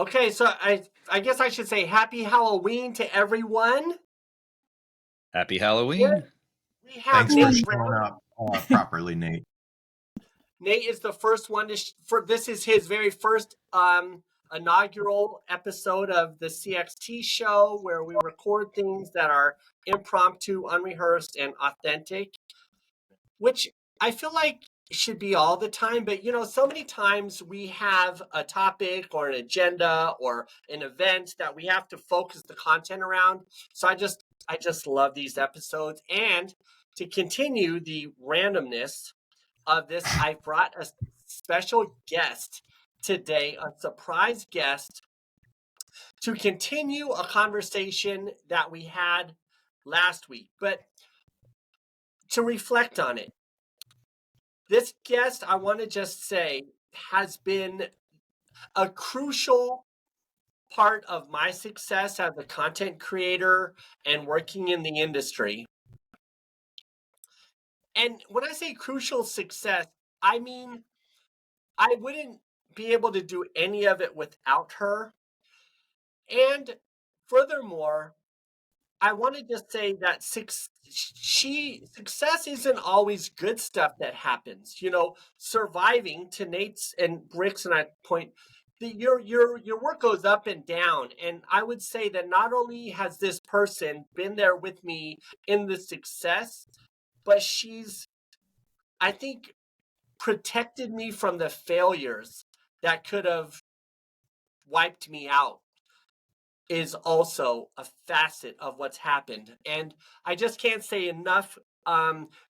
Okay, so I guess I should say Happy Halloween to everyone. Happy Halloween. We have Thanks for Nate showing Brown. up properly, Nate. Nate is the first one this is his very first inaugural episode of the CXT show, where we record things that are impromptu, unrehearsed, and authentic, which I feel like should be all the time. But so many times we have a topic or an agenda or an event that we have to focus the content around. So I just love these episodes. And to continue the randomness of this, I brought a special guest today, a surprise guest, to continue a conversation that we had last week, but to reflect on it. This guest, I want to just say, has been a crucial part of my success as a content creator and working in the industry. And when I say crucial success, I mean, I wouldn't be able to do any of it without her. And furthermore, I want to just say that success isn't always good stuff that happens. Surviving, to Nate's and Brick's and I point, your work goes up and down. And I would say that not only has this person been there with me in the success, but she's, I think, protected me from the failures that could have wiped me out, is also a facet of what's happened. And I just can't say enough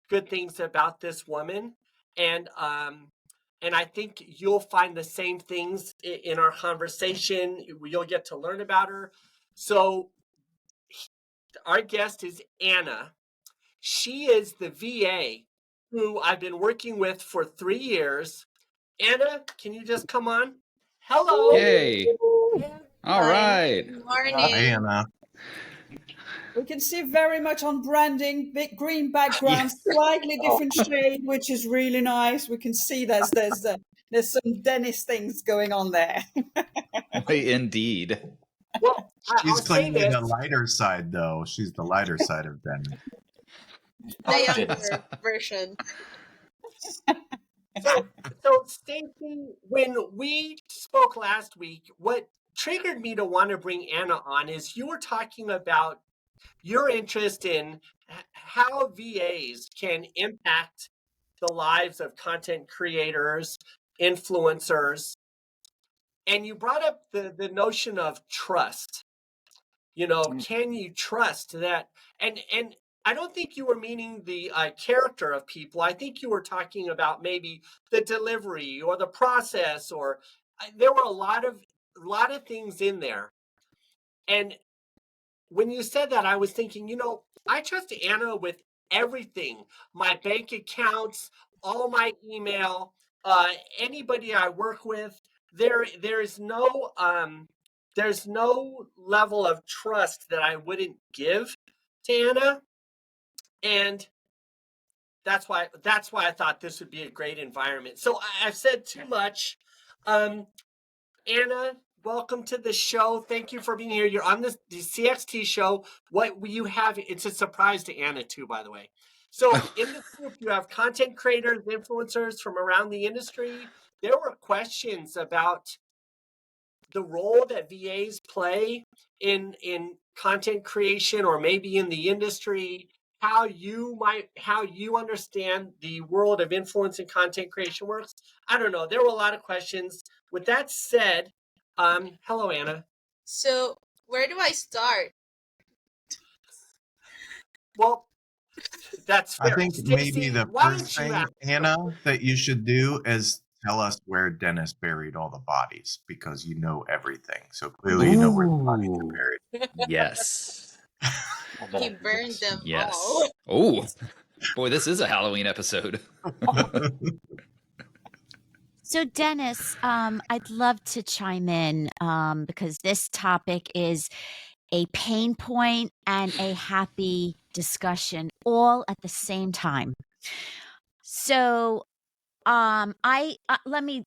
good things about this woman. And I think you'll find the same things in our conversation. You'll get to learn about her. So our guest is Anna. She is the VA who I've been working with for 3 years. Anna, can you just come on? Hello. Yay. All right. Good morning. Hi, Anna. We can see very much on branding, big green background, slightly different shade, which is really nice. We can see there's some Dennis things going on there. Indeed. Well, She's I'll say claiming this. the lighter side, though. She's the lighter side of Denton. The younger version. So Stacey, when we spoke last week, what triggered me to want to bring Anna on is you were talking about your interest in how VAs can impact the lives of content creators, influencers, and you brought up the notion of trust. Can you trust that? And I don't think you were meaning the character of people. I think you were talking about maybe the delivery or the process, or there were a lot of things in there. And when you said that, I was thinking, I trust Anna with everything: my bank accounts, all my email, anybody I work with. There's no level of trust that I wouldn't give to Anna. And that's why I thought this would be a great environment. So I've said too much. Anna, welcome to the show. Thank you for being here. You're on the CXT show. What you have, it's a surprise to Anna too, by the way. So in this group, you have content creators, influencers from around the industry. There were questions about the role that VAs play in content creation, or maybe in the industry, how you understand the world of influence and content creation works. I don't know. There were a lot of questions. With that said, hello, Anna. So where do I start? Well, that's fair. I think Stacey, maybe the why first don't you thing, ask? Anna, that you should do is tell us where Dennis buried all the bodies, because you know everything. So clearly you know where the bodies are buried. Yes. He burned them Yes. all. Oh, boy, this is a Halloween episode. So Dennis, I'd love to chime in because this topic is a pain point and a happy discussion all at the same time. So let me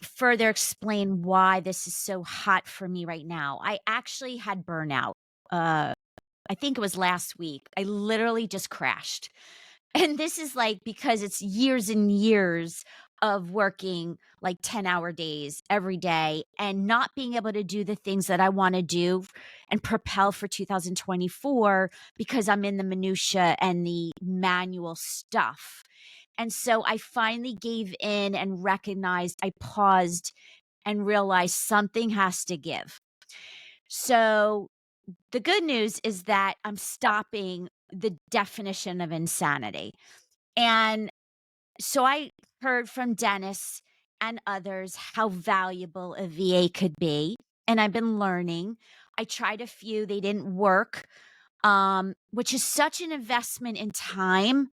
further explain why this is so hot for me right now. I actually had burnout. I think it was last week. I literally just crashed. And this is like because it's years and years of working like 10-hour days every day and not being able to do the things that I want to do and propel for 2024 because I'm in the minutia and the manual stuff. And so I finally gave in and recognized, I paused and realized something has to give. So the good news is that I'm stopping the definition of insanity. And so I heard from Dennis and others how valuable a VA could be. And I've been learning. I tried a few, they didn't work, which is such an investment in time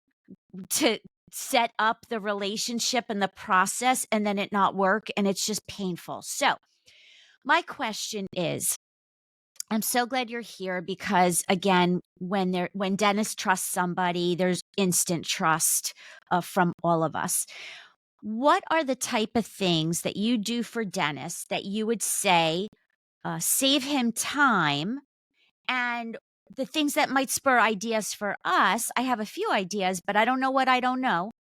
to set up the relationship and the process and then it not work. And it's just painful. So my question is, I'm so glad you're here because again, when Dennis trusts somebody, there's instant trust from all of us. What are the type of things that you do for Dennis that you would say save him time, and the things that might spur ideas for us? I have a few ideas, but I don't know what I don't know.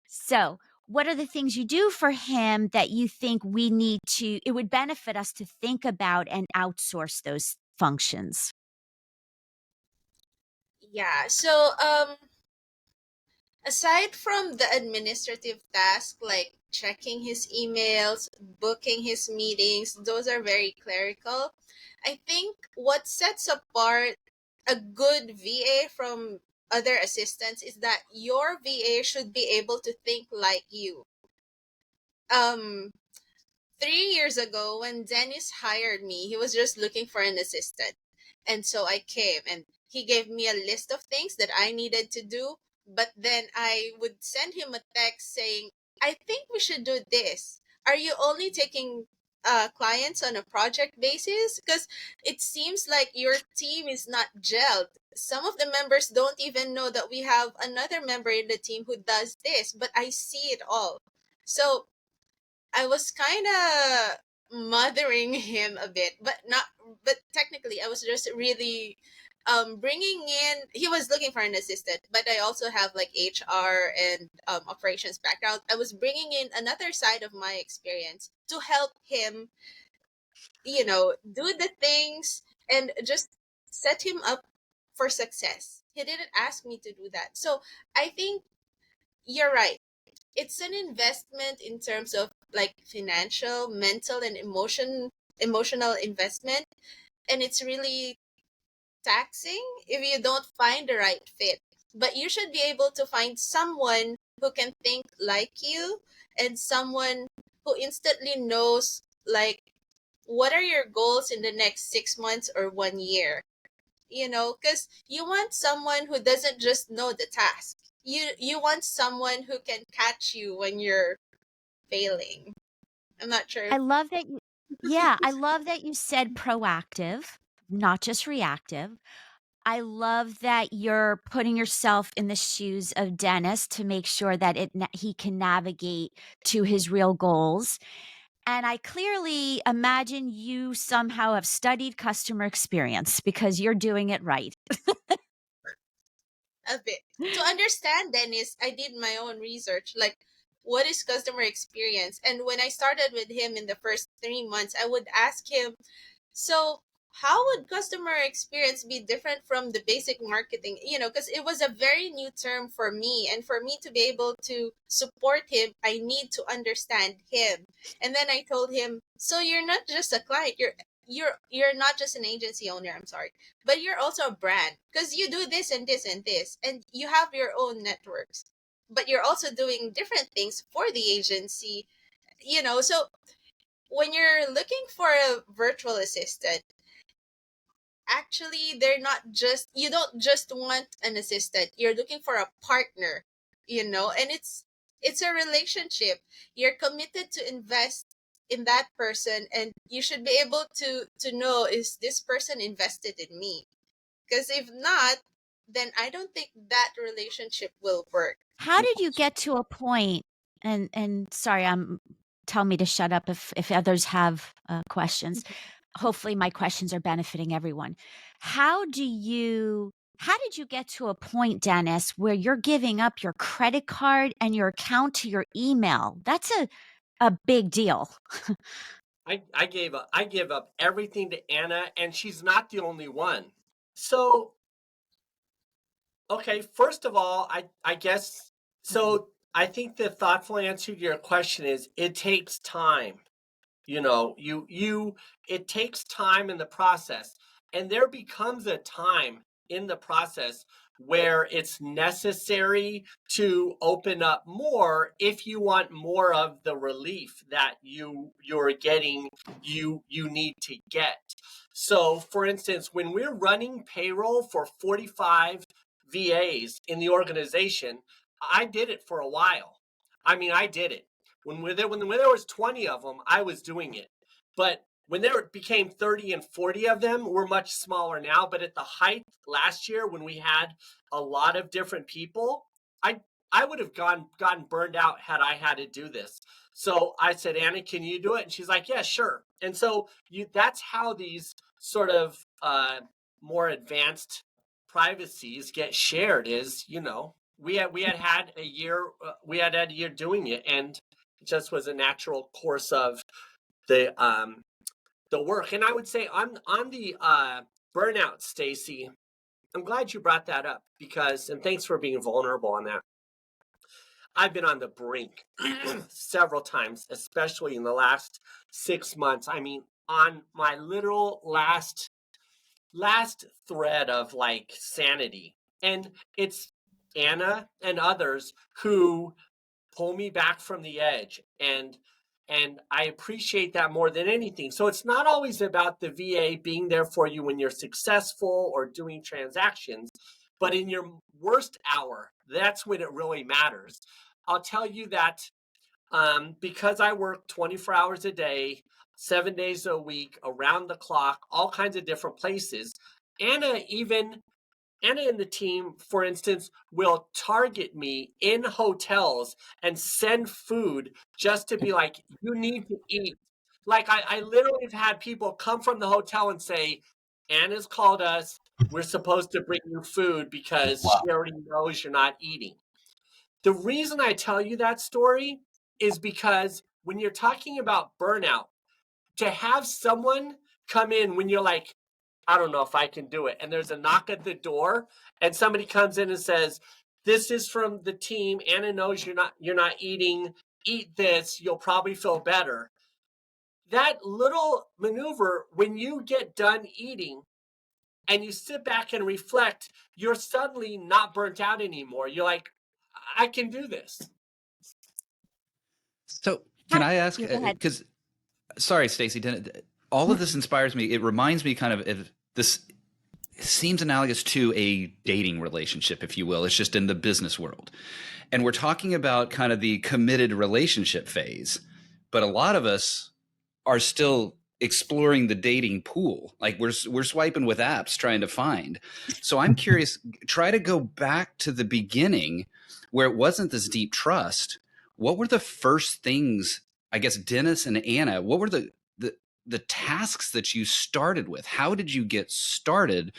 So, what are the things you do for him that you think it would benefit us to think about and outsource those functions? Yeah. So aside from the administrative task like checking his emails, booking his meetings, those are very clerical. I think what sets apart a good VA from other assistants is that your VA should be able to think like you. Um 3 years ago, when Dennis hired me, he was just looking for an assistant. And so I came and he gave me a list of things that I needed to do. But then I would send him a text saying, I think we should do this. Are you only taking clients on a project basis? Because it seems like your team is not gelled. Some of the members don't even know that we have another member in the team who does this, but I see it all. So I was kind of mothering him a bit, but technically I was just really bringing in. He was looking for an assistant, but I also have like HR and operations background. I was bringing in another side of my experience to help him, do the things and just set him up for success. He didn't ask me to do that. So I think you're right. It's an investment in terms of like financial, mental, and emotional investment, and it's really taxing if you don't find the right fit. But you should be able to find someone who can think like you and someone who instantly knows like what are your goals in the next 6 months or 1 year. Because you want someone who doesn't just know the task. You want someone who can catch you when you're failing. I'm not sure. I love that I love that you said proactive, not just reactive. I love that you're putting yourself in the shoes of Dennis to make sure that he can navigate to his real goals. And I clearly imagine you somehow have studied customer experience because you're doing it right. A bit. To understand Dennis, I did my own research. Like, what is customer experience? And when I started with him in the first 3 months, I would ask him, so how would customer experience be different from the basic marketing? Because it was a very new term for me. And for me to be able to support him, I need to understand him. And then I told him, so you're not just a client, you're not just an agency owner, I'm sorry, but you're also a brand because you do this and this and this, and you have your own networks, but you're also doing different things for the agency. So when you're looking for a virtual assistant, actually you don't just want an assistant, you're looking for a partner, and it's a relationship. You're committed to invest in that person, and you should be able to know, is this person invested in me? Because if not, then I don't think that relationship will work. How did you get to a point, and sorry, tell me to shut up if others have questions. Hopefully my questions are benefiting everyone. How did you get to a point, Dennis, where you're giving up your credit card and your account to your email? That's a big deal. I give up everything to Anna, and she's not the only one. So, okay, first of all, I guess, so I think the thoughtful answer to your question is it takes time. You know, it takes time in the process, and there becomes a time in the process where it's necessary to open up more if you want more of the relief that you're getting, you need to get. So for instance, when we're running payroll for 45 VAs in the organization, I did it for a while. I mean, I did it. When there was 20 of them, I was doing it. But when there became 30 and 40 of them, we're much smaller now. But at the height last year, when we had a lot of different people, I would have gotten burned out had I had to do this. So I said, Anna, can you do it? And she's like, yeah, sure. And so that's how these sort of more advanced privacies get shared. Is, you know, we had a year doing it, and it just was a natural course of the work. And I would say on the burnout, Stacey, I'm glad you brought that up, because, and thanks for being vulnerable on that. I've been on the brink several times, especially in the last 6 months. I mean, on my literal last thread of like sanity. And it's Anna and others who pull me back from the edge, and I appreciate that more than anything. So it's not always about the VA being there for you when you're successful or doing transactions, but in your worst hour, that's when it really matters. I'll tell you that because I work 24 hours a day, 7 days a week, around the clock, all kinds of different places. Anna and the team, for instance, will target me in hotels and send food just to be like, you need to eat. Like I literally have had people come from the hotel and say, Anna's called us. We're supposed to bring you food because she already knows you're not eating. The reason I tell you that story is because when you're talking about burnout, to have someone come in when you're like, I don't know if I can do it, and there's a knock at the door, and somebody comes in and says, this is from the team. Anna knows you're not eating. Eat this. You'll probably feel better. That little maneuver, when you get done eating and you sit back and reflect, you're suddenly not burnt out anymore. You're like, I can do this. So can I ask, because sorry, Stacey, all of this inspires me. It reminds me kind of this seems analogous to a dating relationship, if you will. It's just in the business world. And we're talking about kind of the committed relationship phase. But a lot of us are still exploring the dating pool. Like we're swiping with apps trying to find. So I'm curious, try to go back to the beginning where it wasn't this deep trust. What were the first things, I guess, Dennis and Anna, what were the tasks that you started with? How did you get started?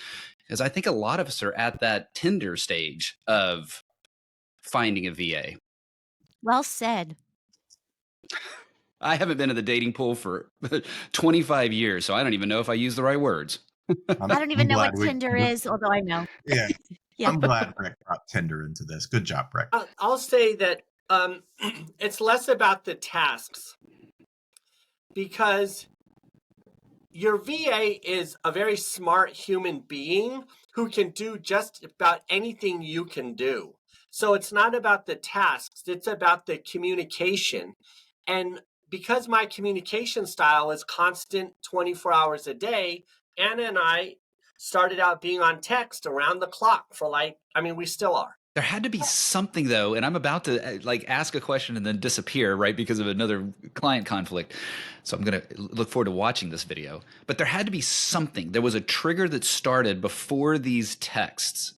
Because I think a lot of us are at that Tinder stage of finding a VA. Well said. I haven't been in the dating pool for 25 years, so I don't even know if I use the right words. I don't even know what Tinder is, although I know. Yeah. Yeah. I'm glad Rick brought Tinder into this. Good job, Rick. I'll say that it's less about the tasks, because your VA is a very smart human being who can do just about anything you can do. So it's not about the tasks, it's about the communication. And because my communication style is constant 24 hours a day, Anna and I started out being on text around the clock for we still are. There had to be something, though, and I'm about to ask a question and then disappear, right, because of another client conflict. So I'm going to look forward to watching this video. But there had to be something. There was a trigger that started before these texts,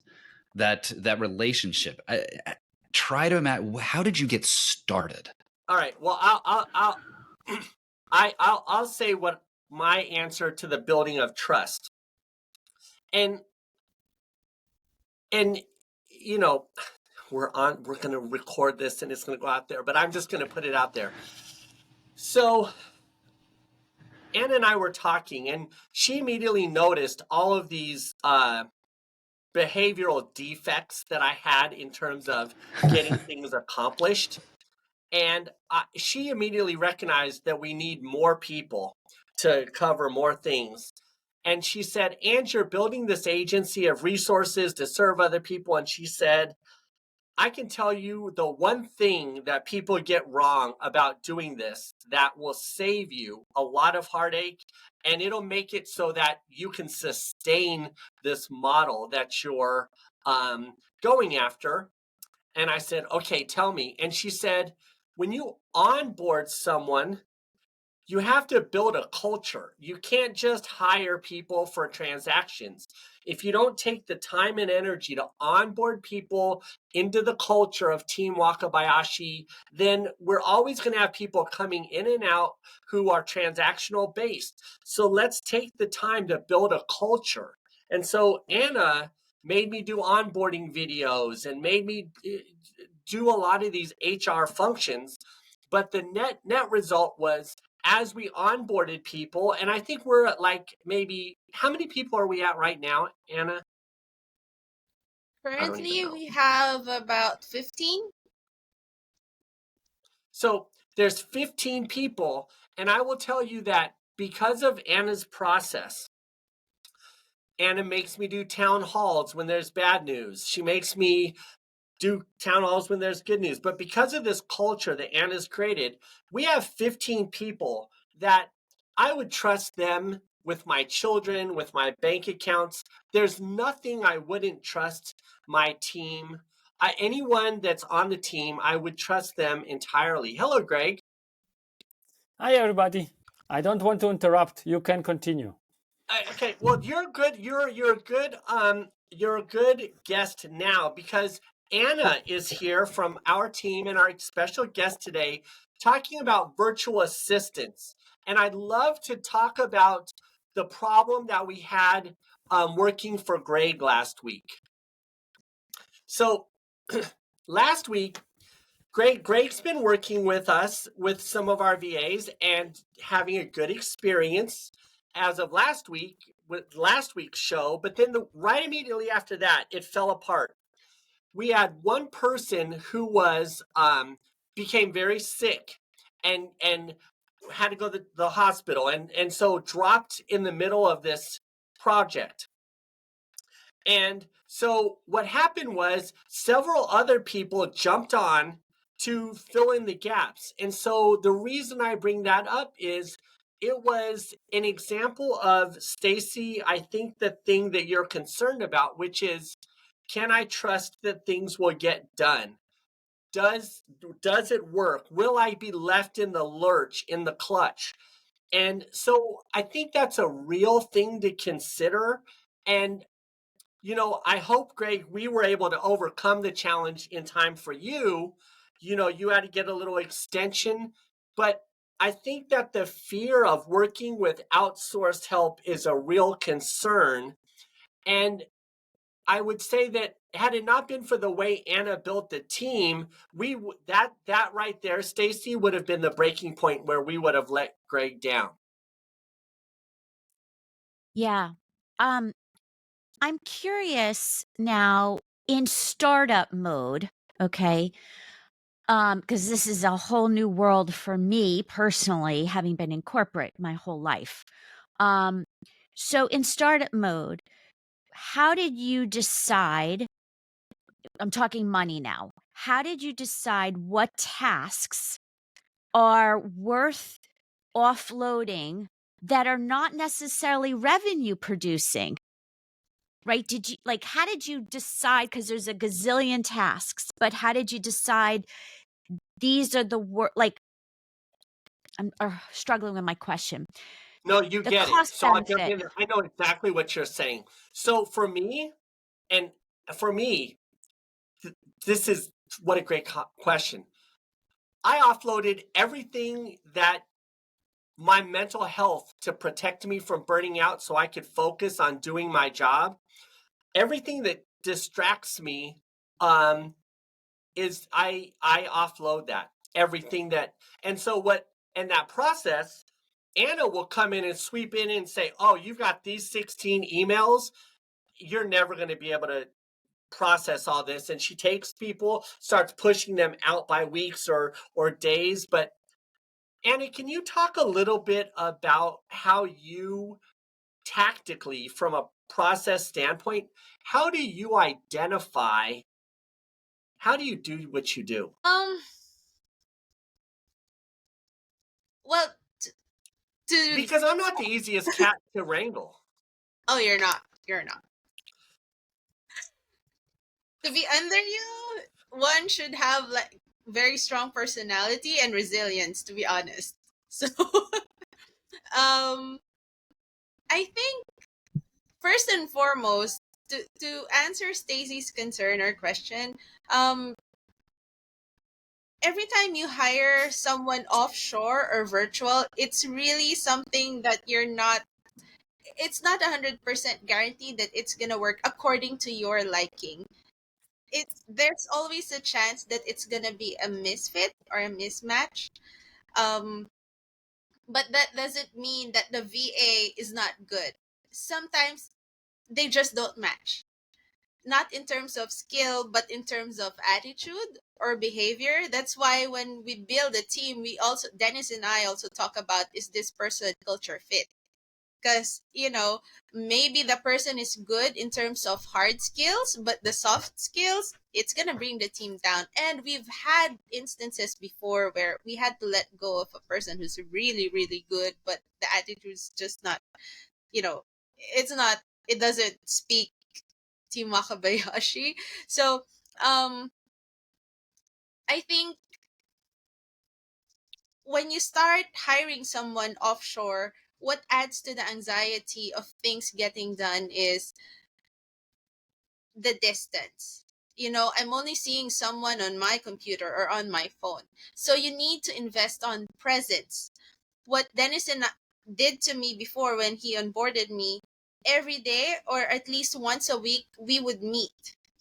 that relationship. I try to imagine, how did you get started? All right. Well, I'll say what my answer to the building of trust. And you know, we're going to record this and it's going to go out there, but I'm just going to put it out there. So Anna and I were talking, and she immediately noticed all of these behavioral defects that I had in terms of getting things accomplished. And she immediately recognized that we need more people to cover more things. And she said, "And you're building this agency of resources to serve other people." And she said, "I can tell you the one thing that people get wrong about doing this that will save you a lot of heartache, and it'll make it so that you can sustain this model that you're going after." And I said, "Okay, tell me." And she said, "When you onboard someone, you have to build a culture. You can't just hire people for transactions. If you don't take the time and energy to onboard people into the culture of Team Wakabayashi, then we're always going to have people coming in and out who are transactional based. So let's take the time to build a culture." And so Anna made me do onboarding videos and made me do a lot of these HR functions. But the net result was, as we onboarded people, and I think we're at like maybe, how many people are we at right now, Anna? Currently, we have about 15. So there's 15 people, and I will tell you that because of Anna's process, Anna makes me do town halls when there's bad news. She makes me do town halls when there's good news. But because of this culture that Anna's created, we have 15 people that I would trust them with my children, with my bank accounts. There's nothing I wouldn't trust my team. Anyone that's on the team, I would trust them entirely. Hello, Greg. Hi, everybody. I don't want to interrupt. You can continue. Okay, well, you're good. You're a good guest now, because Anna is here from our team and our special guest today talking about virtual assistants. And I'd love to talk about the problem that we had working for Greg last week. So last week, Greg's been working with us with some of our VAs and having a good experience as of last week with last week's show. But then right immediately after that, it fell apart. We had one person who was became very sick and had to go to the hospital and so dropped in the middle of this project. And so what happened was several other people jumped on to fill in the gaps. And so the reason I bring that up is it was an example of, Stacey, I think the thing that you're concerned about, which is, can I trust that things will get done? Does it work? Will I be left in the lurch, in the clutch? And so I think that's a real thing to consider. And I hope, Greg, we were able to overcome the challenge in time for you. You had to get a little extension, but I think that the fear of working with outsourced help is a real concern. And I would say that had it not been for the way Anna built the team, that right there, Stacey, would have been the breaking point where we would have let Greg down. Yeah. I'm curious now in startup mode, okay? Because this is a whole new world for me personally, having been in corporate my whole life. So in startup mode, how did you decide? I'm talking money now. How did you decide what tasks are worth offloading that are not necessarily revenue producing? Right? How did you decide? Because there's a gazillion tasks, but how did you decide these are the I'm struggling with my question. No, you The get it. cost So benefit. I know exactly what you're saying. So for me, this is what a great question. I offloaded everything that my mental health to protect me from burning out so I could focus on doing my job. Everything that distracts me is I offload that. Everything that, and so what, in that process, Anna will come in and sweep in and say, oh, you've got these 16 emails. You're never going to be able to process all this. And she takes people, starts pushing them out by weeks or days. But Annie, can you talk a little bit about how you tactically, from a process standpoint, how do you identify, how do you do what you do? Well, because I'm not the easiest cat to wrangle. Oh, you're not. You're not. To be under you, one should have like very strong personality and resilience, to be honest. So I think first and foremost, to answer Stacey's concern or question, every time you hire someone offshore or virtual, it's really something that it's not 100% guaranteed that it's gonna work according to your liking. There's always a chance that it's gonna be a misfit or a mismatch. But that doesn't mean that the VA is not good. Sometimes they just don't match. Not in terms of skill, but in terms of attitude or behavior. That's why when we build a team, Dennis and I also talk about, is this person culture fit? Because, maybe the person is good in terms of hard skills, but the soft skills, it's going to bring the team down. And we've had instances before where we had to let go of a person who's really, really good, but the attitude is just not, it doesn't speak Team Wakabayashi. So, I think when you start hiring someone offshore, what adds to the anxiety of things getting done is the distance. I'm only seeing someone on my computer or on my phone. So you need to invest on presence. What Denison did to me before when he onboarded me, every day or at least once a week, we would meet.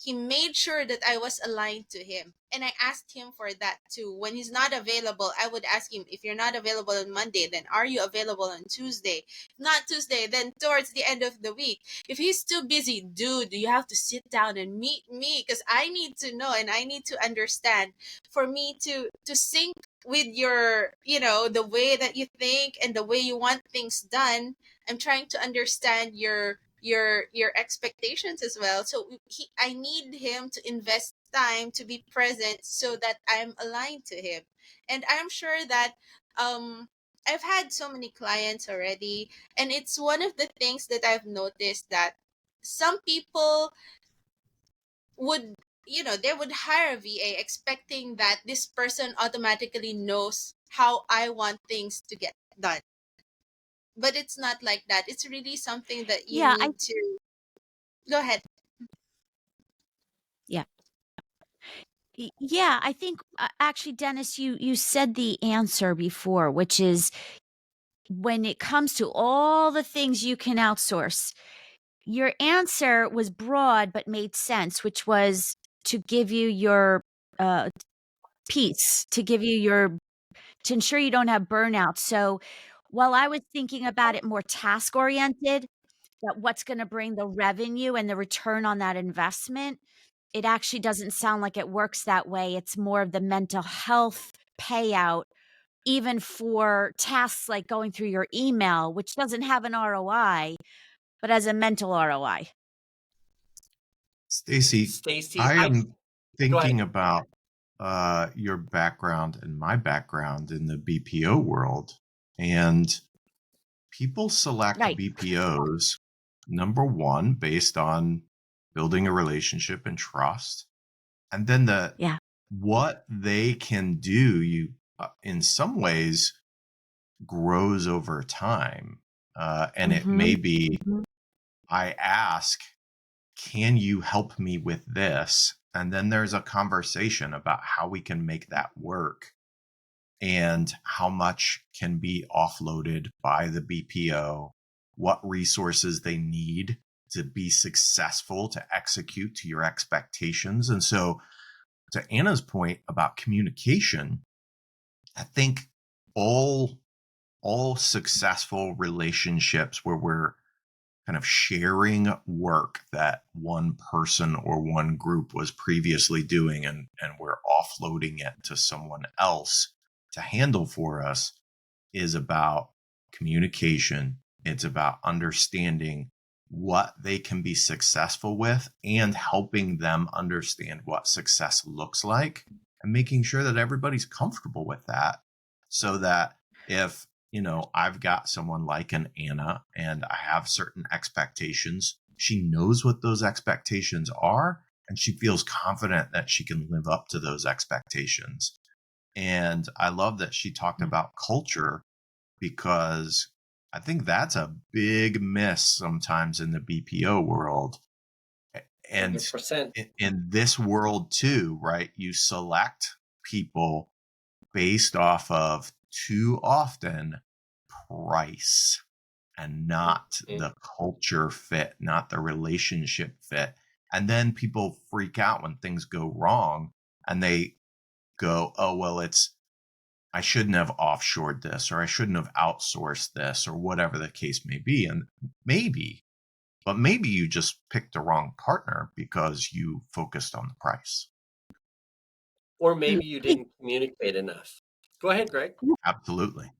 He made sure that I was aligned to him. And I asked him for that too. When he's not available, I would ask him, if you're not available on Monday, then are you available on Tuesday? Not Tuesday, then towards the end of the week. If he's too busy, dude, you have to sit down and meet me, because I need to know and I need to understand for me to sync with your, the way that you think and the way you want things done. I'm trying to understand your expectations as well. So I need him to invest time to be present so that I'm aligned to him. And I'm sure that I've had so many clients already, and it's one of the things that I've noticed, that some people would they would hire a VA expecting that this person automatically knows how I want things to get done. But it's not like that. It's really something that you need to go ahead. Yeah, I think actually, Dennis, you said the answer before, which is when it comes to all the things you can outsource, your answer was broad but made sense, which was to give you your peace, to ensure you don't have burnout. So while I was thinking about it more task oriented, that what's going to bring the revenue and the return on that investment, it actually doesn't sound like it works that way. It's more of the mental health payout, even for tasks like going through your email, which doesn't have an ROI, but as a mental ROI. Stacey, I am thinking about your background and my background in the BPO world. And people select BPOs, number one, based on building a relationship and trust. And then what they can do, in some ways, grows over time. And it may be, I ask, can you help me with this? And then there's a conversation about how we can make that work. and how much can be offloaded by the BPO, what resources they need to be successful, to execute to your expectations. And so, to Anna's point about communication, I think all successful relationships where we're kind of sharing work that one person or one group was previously doing, and we're offloading it to someone else to handle for us, is about communication. It's about understanding what they can be successful with and helping them understand what success looks like, and making sure that everybody's comfortable with that, so that if I've got someone like an Anna and I have certain expectations, she knows what those expectations are and she feels confident that she can live up to those expectations. And I love that she talked about culture, because I think that's a big miss sometimes in the BPO world. And 100%. in this world too, right? You select people based off of, too often, price, and not the culture fit, not the relationship fit. And then people freak out when things go wrong and they go, oh, well, I shouldn't have offshored this, or I shouldn't have outsourced this, or whatever the case may be. And maybe you just picked the wrong partner because you focused on the price. Or maybe you didn't communicate enough. Go ahead, Greg. Absolutely.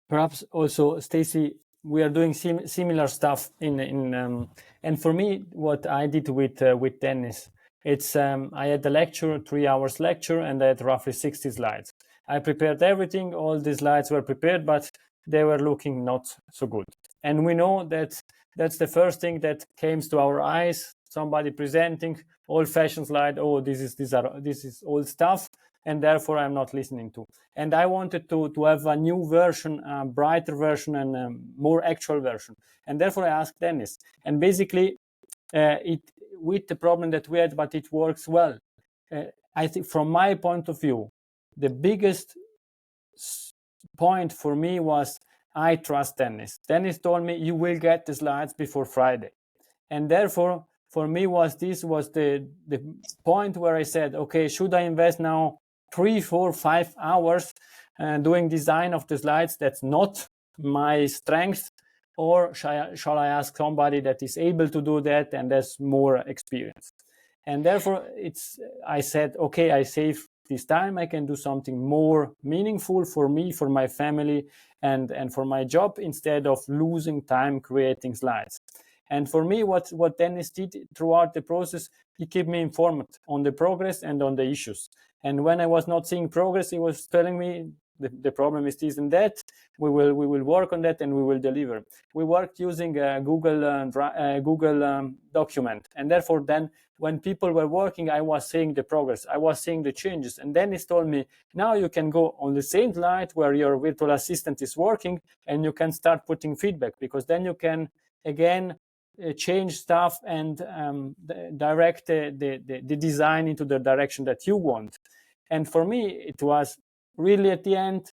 Perhaps also, Stacey, we are doing similar stuff and for me, what I did with Dennis, it's I had a lecture, 3 hours lecture, and I had roughly 60 slides. I prepared everything. All the slides were prepared, but they were looking not so good. And we know that that's the first thing that came to our eyes. Somebody presenting old-fashioned slide. Oh, this is old stuff, and therefore I'm not listening to. And I wanted to have a new version, a brighter version, and a more actual version. And therefore I asked Dennis. And basically, it with the problem that we had, but it works well. I think from my point of view, the biggest point for me was I trust Dennis. Dennis told me you will get the slides before Friday. And therefore, for me, this was the point where I said, okay, should I invest now 3, 4, 5 hours doing design of the slides? That's not my strength. Or shall I ask somebody that is able to do that and has more experience? And therefore, I said, okay, I save this time. I can do something more meaningful for me, for my family, and for my job, instead of losing time creating slides. And for me, what Dennis did throughout the process, he kept me informed on the progress and on the issues. And when I was not seeing progress, he was telling me the problem is this and that. We will work on that and we will deliver. We worked using Google document, and therefore then when people were working, I was seeing the progress, I was seeing the changes. And Dennis told me, now you can go on the same slide where your virtual assistant is working, and you can start putting feedback, because then you can again change stuff and direct the design into the direction that you want. And for me, it was really at the end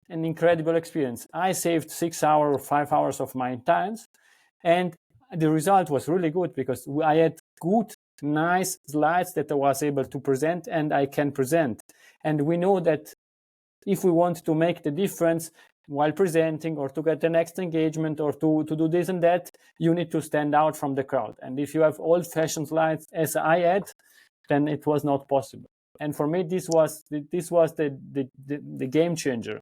an incredible experience. I saved 6 hours or 5 hours of my time, and the result was really good, because I had good, nice slides that I was able to present, and I can present. And we know that if we want to make the difference while presenting, or to get the next engagement, or to do this and that, you need to stand out from the crowd. And if you have old-fashioned slides as I had, then it was not possible. And for me, this was the game changer.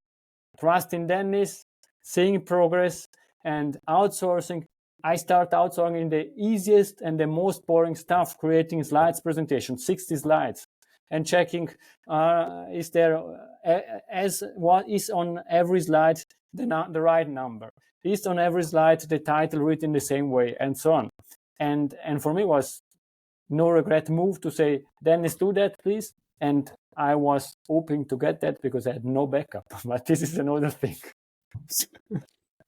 Trust in Dennis, seeing progress, and outsourcing. I start outsourcing the easiest and the most boring stuff, creating slides presentation, 60 slides, and checking is there as what is on every slide the right number, is on every slide the title written the same way, and so on. And for me, was no regret move to say, Dennis, do that, please. And I was hoping to get that because I had no backup. But this is another thing.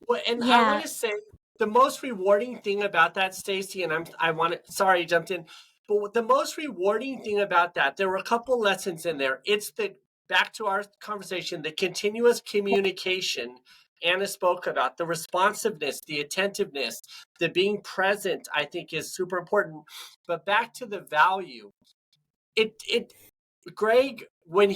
Well, and I want to say the most rewarding thing about that, Stacey, and sorry I jumped in, but the most rewarding thing about that, there were a couple lessons in there. It's the back to our conversation, the continuous communication Anna spoke about, the responsiveness, the attentiveness, the being present, I think is super important. But back to the value, Greg, when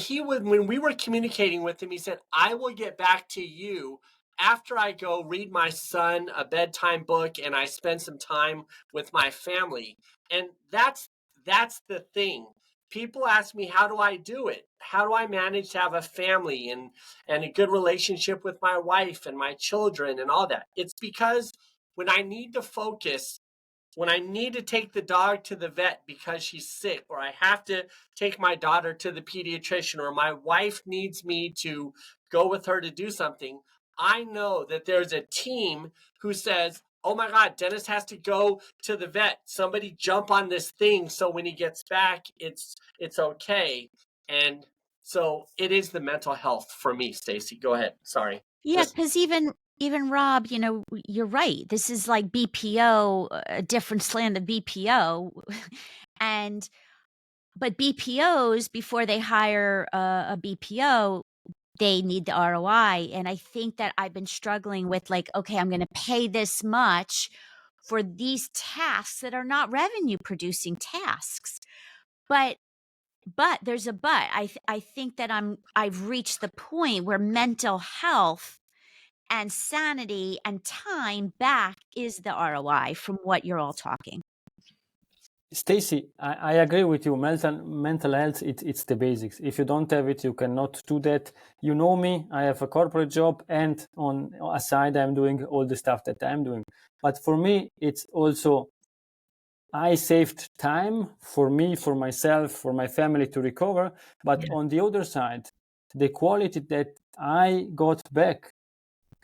we were communicating with him, he said, I will get back to you after I go read my son a bedtime book and I spend some time with my family. And that's the thing. People ask me, how do I do it? How do I manage to have a family and a good relationship with my wife and my children and all that? It's because when I need to focus, when I need to take the dog to the vet because she's sick, or I have to take my daughter to the pediatrician, or my wife needs me to go with her to do something, I know that there's a team who says, oh my God, Dennis has to go to the vet. Somebody jump on this thing so when he gets back, it's okay. And so it is the mental health for me, Stacey. Go ahead. Sorry. Yeah, because even Rob, you're right. This is like BPO, a different slant of BPO, but BPOs, before they hire a BPO, they need the ROI. And I think that I've been struggling with, like, okay, I'm going to pay this much for these tasks that are not revenue producing tasks. But there's a but. I think that I've reached the point where mental health and sanity and time back is the ROI from what you're all talking. Stacey, I agree with you. Mental health, it's the basics. If you don't have it, you cannot do that. You know me, I have a corporate job, and on a side, I'm doing all the stuff that I'm doing. But for me, it's also, I saved time for me, for myself, for my family to recover. But on the other side, the quality that I got back,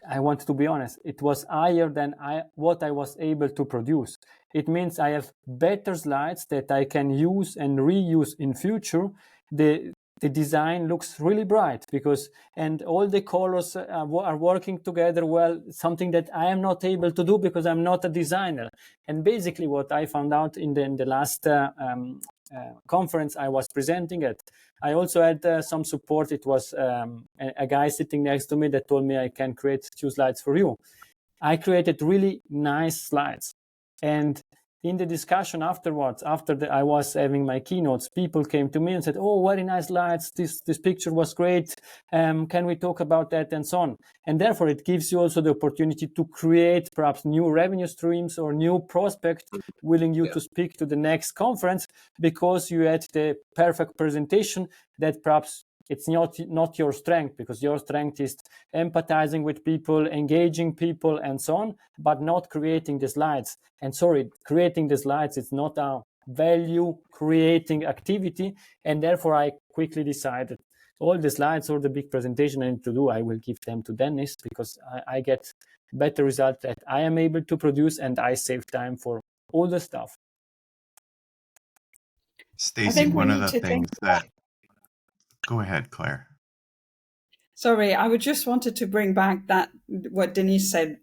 I want to be honest, it was higher than what I was able to produce. It means I have better slides that I can use and reuse in future. The design looks really bright and all the colors are working together well, something that I am not able to do because I'm not a designer. And basically what I found out in the last conference I was presenting at, I also had some support. It was a guy sitting next to me that told me I can create 2 slides for you. I created really nice slides. And in the discussion afterwards, I was having my keynotes, people came to me and said, oh, very nice slides. This picture was great. Can we talk about that, and so on? And therefore, it gives you also the opportunity to create perhaps new revenue streams or new prospect willing you to speak to the next conference because you had the perfect presentation that perhaps it's not your strength, because your strength is empathizing with people, engaging people, and so on, but not creating the slides. And sorry, creating the slides is not a value creating activity. And therefore, I quickly decided all the slides or the big presentation I need to do, I will give them to Dennis, because I get better results that I am able to produce, and I save time for all the stuff. Stacey, one of the things that... Go ahead, Claire. Sorry, I would just wanted to bring back that what Denise said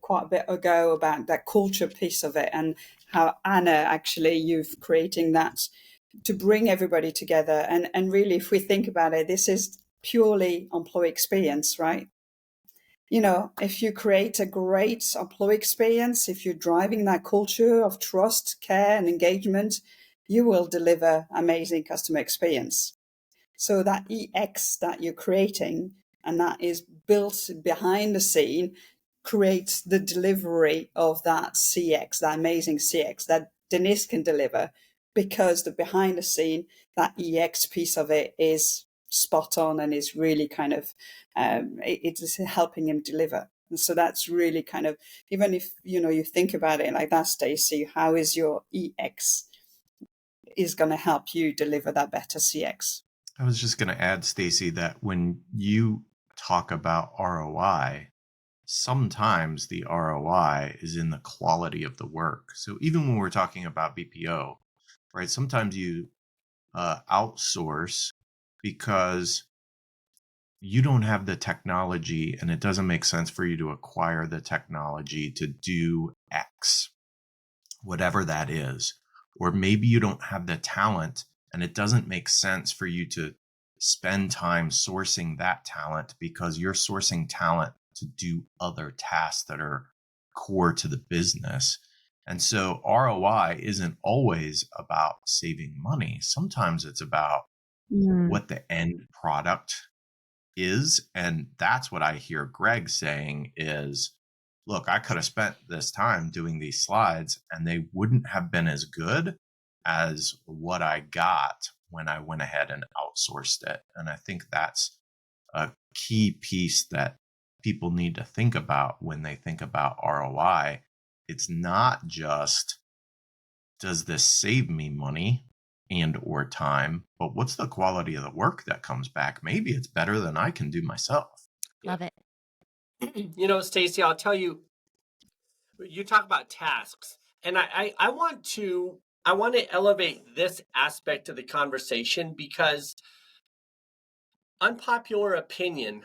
quite a bit ago about that culture piece of it, and how Anna, actually, you've creating that to bring everybody together. And really, if we think about it, this is purely employee experience, right? If you create a great employee experience, if you're driving that culture of trust, care, and engagement, you will deliver amazing customer experience. So that EX that you're creating, and that is built behind the scene, creates the delivery of that CX, that amazing CX that Denise can deliver, because the behind the scene, that EX piece of it is spot on and is really kind of, it's helping him deliver. And so that's really kind of, even if, you think about it like that, Stacey, how is your EX is going to help you deliver that better CX? I was just going to add, Stacey, that when you talk about ROI, sometimes the ROI is in the quality of the work. So even when we're talking about BPO, right, sometimes you outsource because you don't have the technology and it doesn't make sense for you to acquire the technology to do X, whatever that is. Or maybe you don't have the talent and it doesn't make sense for you to spend time sourcing that talent because you're sourcing talent to do other tasks that are core to the business. And so ROI isn't always about saving money. Sometimes it's about what the end product is. And that's what I hear Greg saying is, look, I could have spent this time doing these slides and they wouldn't have been as good as what I got when I went ahead and outsourced it. And I think that's a key piece that people need to think about when they think about ROI. It's not just, does this save me money and or time, but what's the quality of the work that comes back? Maybe it's better than I can do myself. Love it. You know, Stacey, I'll tell you, you talk about tasks, and I want to elevate this aspect of the conversation because unpopular opinion,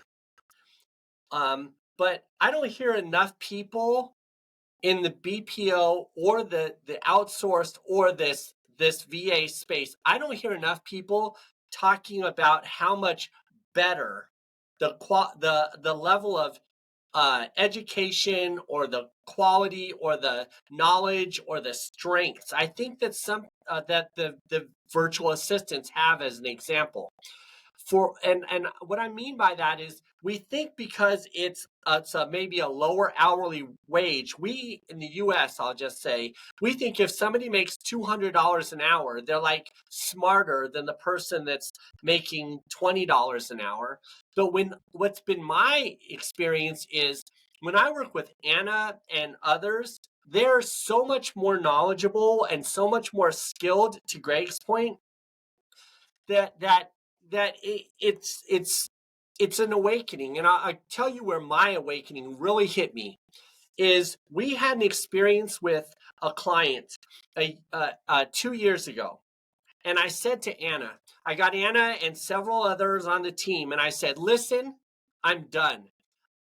but I don't hear enough people in the BPO or the outsourced or this VA space. I don't hear enough people talking about how much better the level of education or the quality or the knowledge or the strengths. I think that that the virtual assistants have as an example. And what I mean by that is we think because it's maybe a lower hourly wage, we in the US, I'll just say, we think if somebody makes $200 an hour, they're like smarter than the person that's making $20 an hour. But what's been my experience is when I work with Anna and others, they're so much more knowledgeable and so much more skilled, to Greg's point, that it's an awakening. And I tell you where my awakening really hit me is we had an experience with a client 2 years ago. And I said to Anna, I got Anna and several others on the team, and I said, listen, I'm done.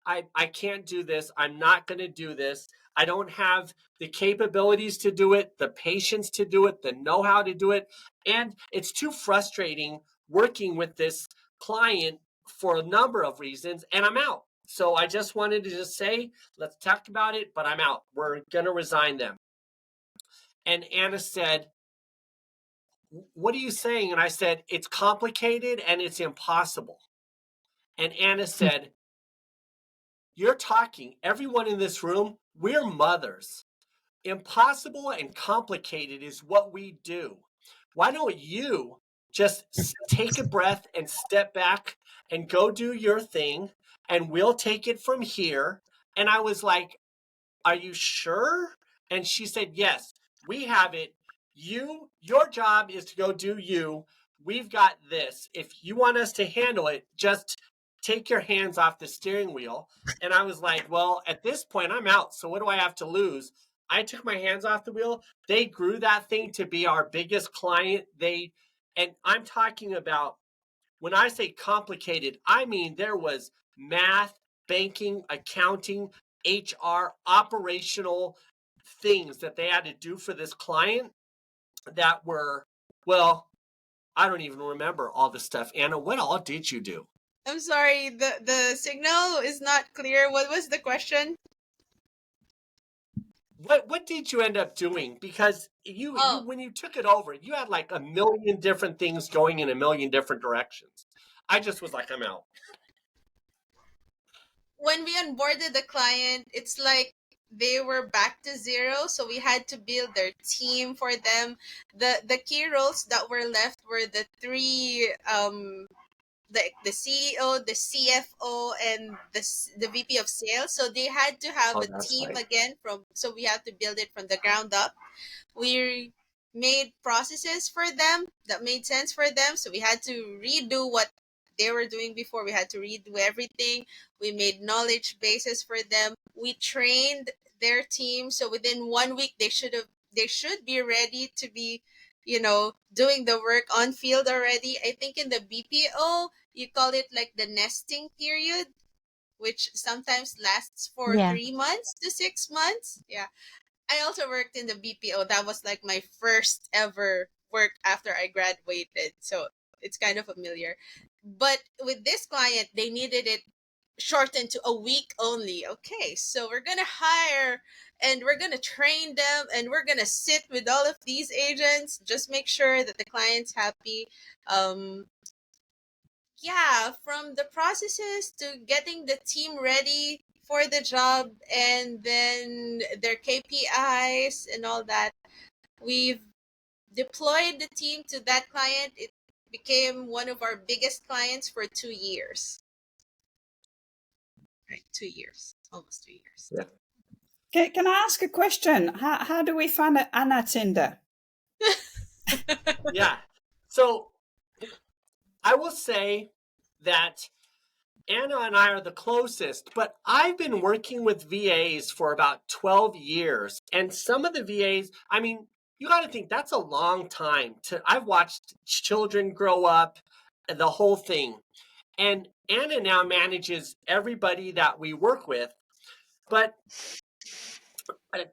I can't do this. I'm not going to do this. I don't have the capabilities to do it, the patience to do it, the know-how to do it. And it's too frustrating working with this client for a number of reasons, and I'm out. So I just wanted to just say, let's talk about it, but I'm out. We're going to resign them. And Anna said, what are you saying? And I said, it's complicated and it's impossible. And Anna said, you're talking, everyone in this room, we're mothers. Impossible and complicated is what we do. Why don't you just take a breath and step back and go do your thing, and we'll take it from here? And I was like, are you sure? And she said, yes, we have it. Your job is to go do you. We've got this. If you want us to handle it, just take your hands off the steering wheel. And I was like, well, at this point, I'm out. So what do I have to lose? I took my hands off the wheel. They grew that thing to be our biggest client. And I'm talking about, when I say complicated, I mean there was math, banking, accounting, HR, operational things that they had to do for this client that were, well, I don't even remember all the stuff. Anna, what all did you do? I'm sorry, the signal is not clear. What was the question? What did you end up doing? Because you when you took it over, you had like a million different things going in a million different directions. I just was like, I'm out. When we onboarded the client, it's like they were back to zero, so we had to build their team for them. The key roles that were left were the three the CEO, the CFO, and the VP of sales. So they had to have a team again so we have to build it from the ground up. We made processes for them that made sense for them. So we had to redo what they were doing before. We had to redo everything. We made knowledge bases for them. We trained their team. So within 1 week, they should be ready to be, doing the work on field already. I think in the BPO, you call it like the nesting period, which sometimes lasts for 3 months to 6 months. Yeah. I also worked in the BPO. That was like my first ever work after I graduated. So it's kind of familiar. But with this client, they needed it shortened to a week only. Okay, so we're gonna hire and we're gonna train them and we're gonna sit with all of these agents, just make sure that the client's happy. Yeah, from the processes to getting the team ready for the job and then their KPIs and all that. We've deployed the team to that client. It became one of our biggest clients for 2 years. Right, 2 years, almost 2 years. Yeah. Can I ask a question? How do we find Anna Tinder? Yeah. So I will say that Anna and I are the closest, but I've been working with VAs for about 12 years. And some of the VAs, I mean, you got to think that's a long time. I've watched children grow up, the whole thing. And Anna now manages everybody that we work with. But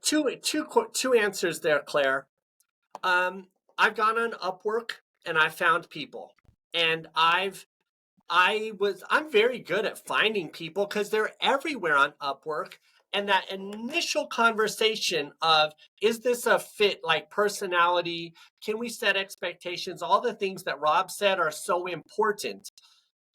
two answers there, Claire. I've gone on Upwork and I found people, and I'm very good at finding people because they're everywhere on Upwork. And that initial conversation of, is this a fit, like personality? Can we set expectations? All the things that Rob said are so important.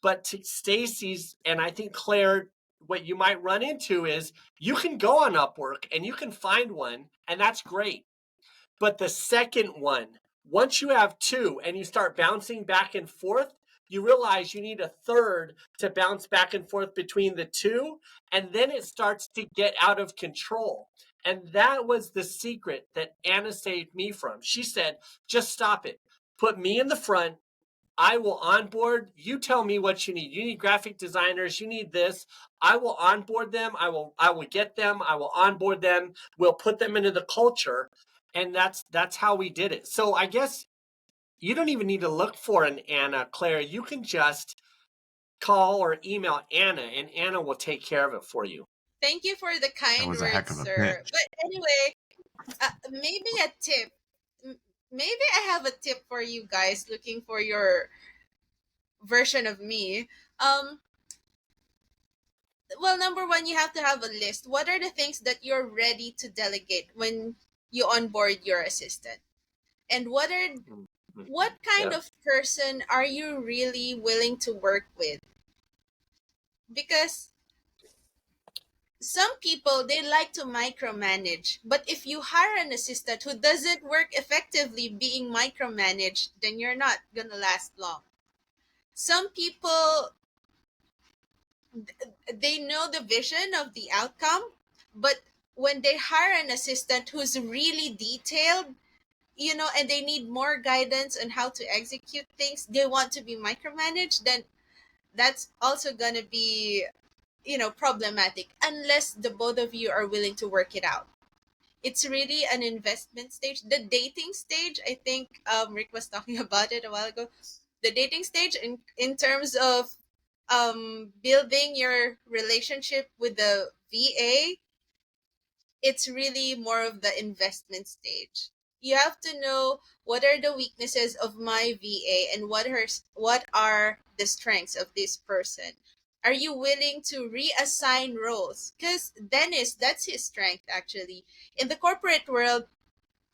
But to Stacey's, and I think Claire, what you might run into is you can go on Upwork and you can find one, and that's great. But the second one, once you have two and you start bouncing back and forth, you realize you need a third to bounce back and forth between the two. And then it starts to get out of control. And that was the secret that Anna saved me from. She said, just stop it. Put me in the front. I will onboard. You tell me what you need. You need graphic designers. You need this. I will onboard them. I will get them. I will onboard them. We'll put them into the culture. And that's how we did it. So I guess you don't even need to look for an Anna, Claire. You can just call or email Anna, and Anna will take care of it for you. Thank you for the kind words, sir. But anyway, maybe a tip. Maybe I have a tip for you guys looking for your version of me. Well, number one, you have to have a list. What are the things that you're ready to delegate when you onboard your assistant? And what kind of person are you really willing to work with? Because some people, they like to micromanage, but if you hire an assistant who doesn't work effectively being micromanaged, then you're not gonna last long. Some people, they know the vision of the outcome, but when they hire an assistant who's really detailed, and they need more guidance on how to execute things, they want to be micromanaged, then that's also gonna be problematic unless the both of you are willing to work it out. It's really an investment stage. The dating stage, I think Rick was talking about it a while ago. The dating stage in terms of building your relationship with the VA, it's really more of the investment stage. You have to know what are the weaknesses of my VA and what are the strengths of this person. Are you willing to reassign roles? Because Dennis, that's his strength actually. In the corporate world,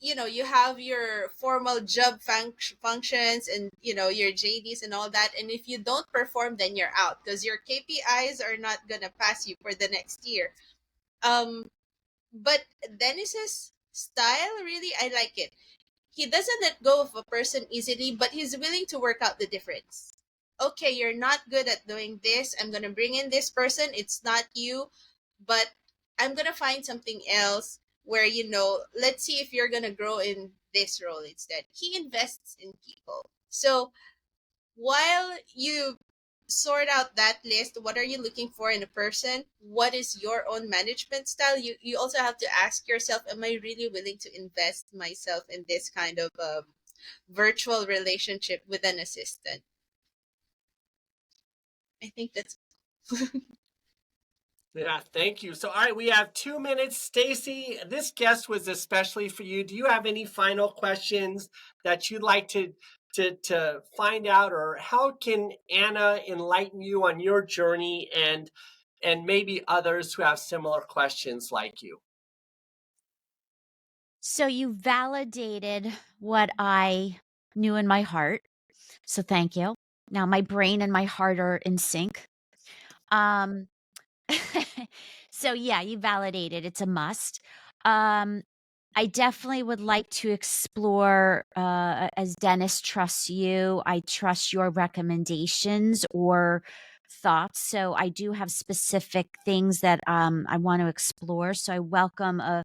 you have your formal job functions and, your JDs and all that. And if you don't perform, then you're out because your KPIs are not going to pass you for the next year. But Dennis's style, really, I like it. He doesn't let go of a person easily, but he's willing to work out the difference. Okay, you're not good at doing this. I'm going to bring in this person. It's not you, but I'm going to find something else where, let's see if you're going to grow in this role instead. He invests in people. So while you sort out that list, what are you looking for in a person? What is your own management style? You also have to ask yourself, am I really willing to invest myself in this kind of virtual relationship with an assistant? I think that's Yeah, thank you. So, all right, we have 2 minutes. Stacey, this guest was especially for you. Do you have any final questions that you'd like to to find out, or how can Anna enlighten you on your journey and maybe others who have similar questions like you? So you validated what I knew in my heart. So thank you. Now my brain and my heart are in sync. So yeah, you validated. It's a must. I definitely would like to explore, as Dennis trusts you, I trust your recommendations or thoughts. So I do have specific things that I want to explore. So I welcome a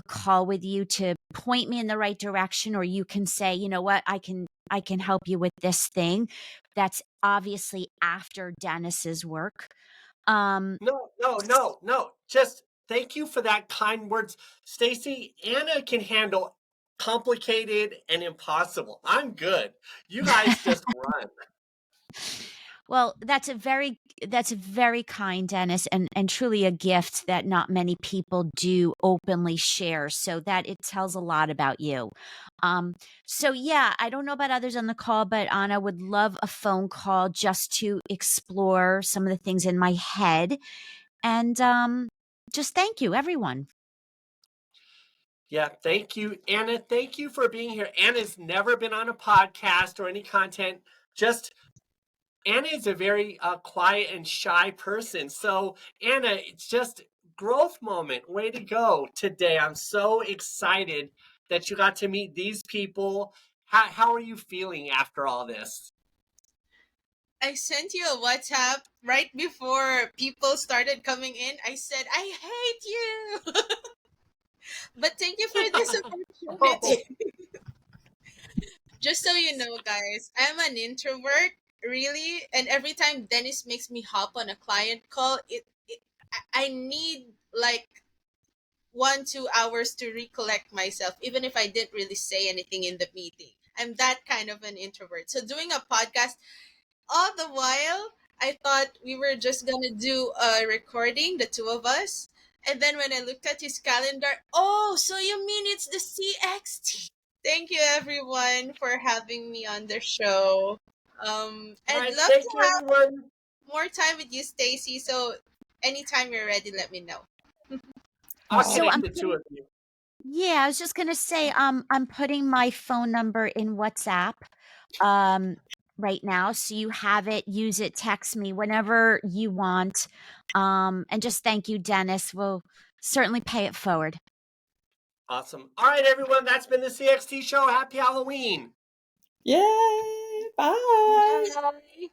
call with you to point me in the right direction, or you can say, you know what, I can help you with this thing. That's obviously after Dennis's work. No. Just thank you for that kind words. Stacey, Anna can handle complicated and impossible. I'm good. You guys just run. Well, that's a very kind, Dennis, and truly a gift that not many people do openly share. So that it tells a lot about you. So yeah, I don't know about others on the call, but Anna would love a phone call just to explore some of the things in my head, and just thank you, everyone. Yeah, thank you, Anna. Thank you for being here. Anna's never been on a podcast or any content. Just Anna is a very quiet and shy person. So, Anna, it's just growth moment. Way to go today. I'm so excited that you got to meet these people. How are you feeling after all this? I sent you a WhatsApp right before people started coming in. I said, I hate you. But thank you for this opportunity. Just so you know, guys, I'm an introvert, really. And every time Dennis makes me hop on a client call, I need like 1-2 hours to recollect myself, even if I didn't really say anything in the meeting. I'm that kind of an introvert. So doing a podcast, all the while, I thought we were just gonna do a recording, the two of us. And then when I looked at his calendar, oh, so you mean it's the CXT? Thank you, everyone, for having me on the show. All I'd right, love thank to you, have everyone. more time with you, Stacey. So anytime you're ready, let me know. I'll So connect the two of you. yeah, I was just gonna say, I'm putting my phone number in WhatsApp, um, right now, so you have it. Use it. Text me whenever you want, and just thank you, Dennis. We'll certainly pay it forward. Awesome. All right, everyone, that's been the CXT show. Happy Halloween. Yay! Bye. Bye.